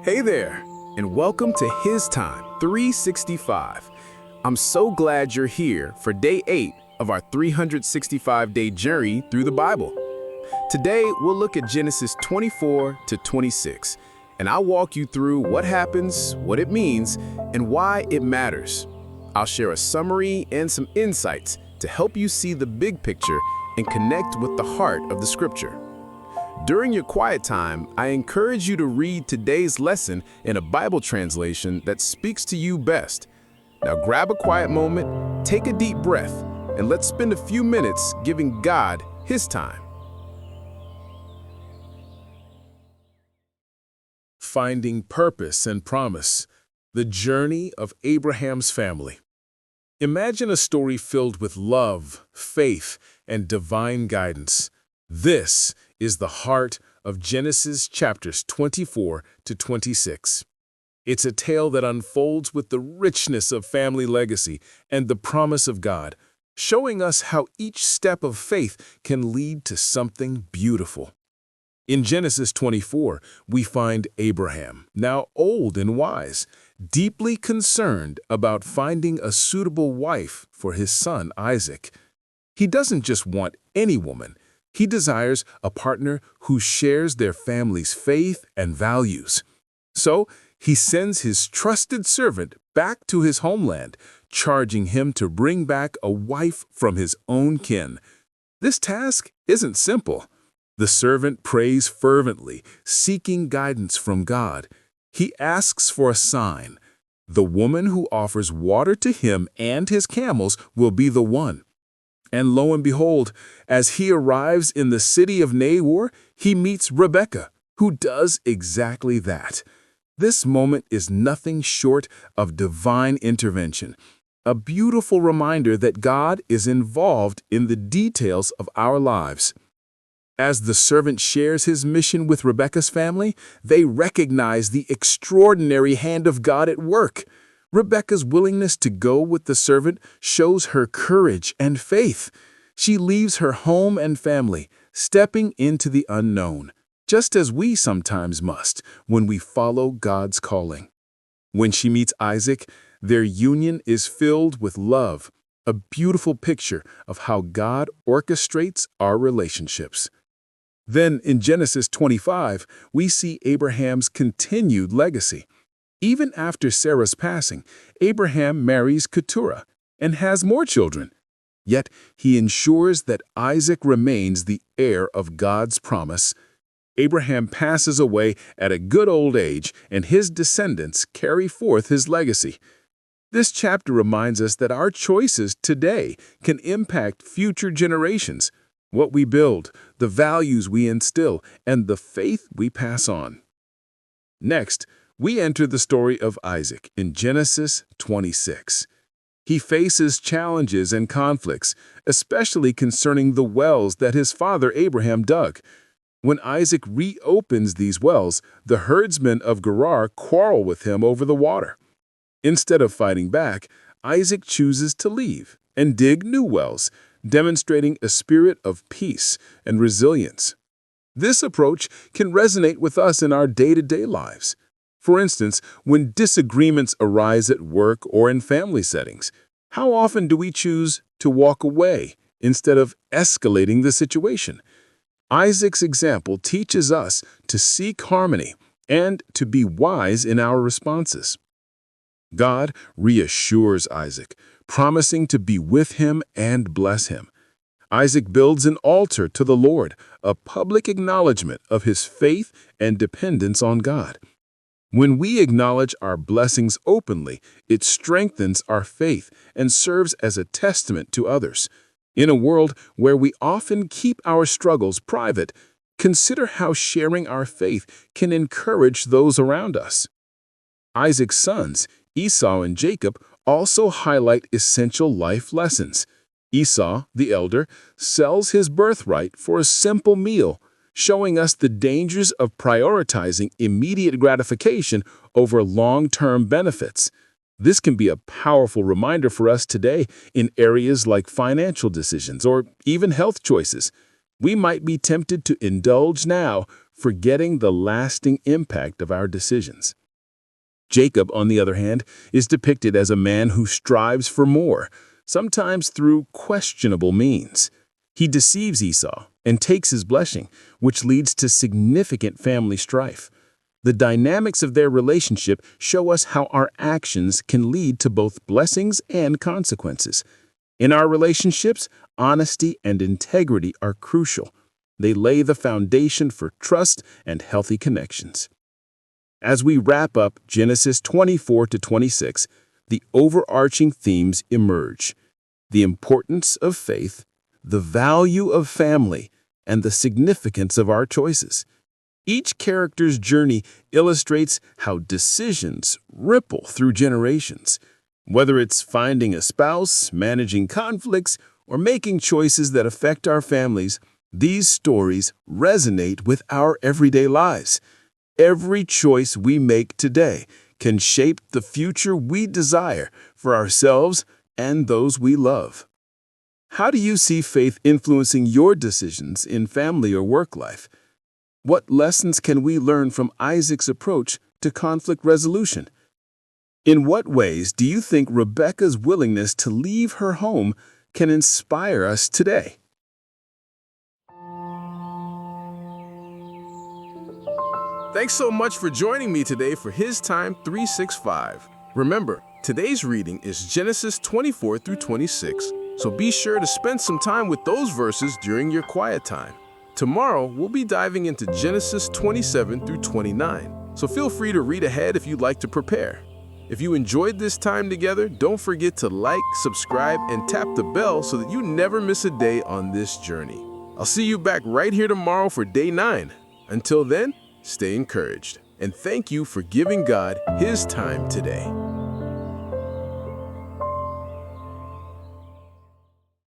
Hey there, and welcome to HisTime365. I'm so glad you're here for day 8 of our 365-day journey through the Bible. Today, we'll look at Genesis 24 to 26, and I'll walk you through what happens, what it means, and why it matters. I'll share a summary and some insights to help you see the big picture and connect with the heart of the scripture. During your quiet time, I encourage you to read today's lesson in a Bible translation that speaks to you best. Now grab a quiet moment, take a deep breath, and let's spend a few minutes giving God His time. Finding purpose and promise, the journey of Abraham's family. Imagine a story filled with love, faith, and divine guidance. This is the heart of Genesis chapters 24 to 26. It's a tale that unfolds with the richness of family legacy and the promise of God, showing us how each step of faith can lead to something beautiful. In Genesis 24, we find Abraham, now old and wise, deeply concerned about finding a suitable wife for his son Isaac. He doesn't just want any woman. He desires a partner who shares their family's faith and values. So, he sends his trusted servant back to his homeland, charging him to bring back a wife from his own kin. This task isn't simple. The servant prays fervently, seeking guidance from God. He asks for a sign. The woman who offers water to him and his camels will be the one. And lo and behold, as he arrives in the city of Nahor, he meets Rebekah, who does exactly that. This moment is nothing short of divine intervention, a beautiful reminder that God is involved in the details of our lives. As the servant shares his mission with Rebekah's family, they recognize the extraordinary hand of God at work. Rebekah's willingness to go with the servant shows her courage and faith. She leaves her home and family, stepping into the unknown, just as we sometimes must when we follow God's calling. When she meets Isaac, their union is filled with love, a beautiful picture of how God orchestrates our relationships. Then, in Genesis 25, we see Abraham's continued legacy. Even after Sarah's passing, Abraham marries Keturah and has more children. Yet he ensures that Isaac remains the heir of God's promise. Abraham passes away at a good old age, and his descendants carry forth his legacy. This chapter reminds us that our choices today can impact future generations, what we build, the values we instill, and the faith we pass on. Next, we enter the story of Isaac in Genesis 26. He faces challenges and conflicts, especially concerning the wells that his father Abraham dug. When Isaac reopens these wells, the herdsmen of Gerar quarrel with him over the water. Instead of fighting back, Isaac chooses to leave and dig new wells, demonstrating a spirit of peace and resilience. This approach can resonate with us in our day-to-day lives. For instance, when disagreements arise at work or in family settings, how often do we choose to walk away instead of escalating the situation? Isaac's example teaches us to seek harmony and to be wise in our responses. God reassures Isaac, promising to be with him and bless him. Isaac builds an altar to the Lord, a public acknowledgement of his faith and dependence on God. When we acknowledge our blessings openly, it strengthens our faith and serves as a testament to others. In a world where we often keep our struggles private, consider how sharing our faith can encourage those around us. Isaac's sons, Esau and Jacob, also highlight essential life lessons. Esau, the elder, sells his birthright for a simple meal, showing us the dangers of prioritizing immediate gratification over long-term benefits. This can be a powerful reminder for us today in areas like financial decisions or even health choices. We might be tempted to indulge now forgetting the lasting impact of our decisions. Jacob, on the other hand, is depicted as a man who strives for more, sometimes through questionable means. He deceives Esau and takes his blessing, which leads to significant family strife. The dynamics of their relationship show us how our actions can lead to both blessings and consequences. In our relationships, honesty and integrity are crucial. They lay the foundation for trust and healthy connections. As we wrap up Genesis 24 to 26, the overarching themes emerge: the importance of faith, the value of family, and the significance of our choices. Each character's journey illustrates how decisions ripple through generations. Whether it's finding a spouse, managing conflicts, or making choices that affect our families, these stories resonate with our everyday lives. Every choice we make today can shape the future we desire for ourselves and those we love. How do you see faith influencing your decisions in family or work life? What lessons can we learn from Isaac's approach to conflict resolution? In what ways do you think Rebecca's willingness to leave her home can inspire us today? Thanks so much for joining me today for HisTime365. Remember, today's reading is Genesis 24 through 26, so be sure to spend some time with those verses during your quiet time. Tomorrow, we'll be diving into Genesis 27 through 29, so feel free to read ahead if you'd like to prepare. If you enjoyed this time together, don't forget to like, subscribe, and tap the bell so that you never miss a day on this journey. I'll see you back right here tomorrow for day 9. Until then, stay encouraged, and thank you for giving God His time today.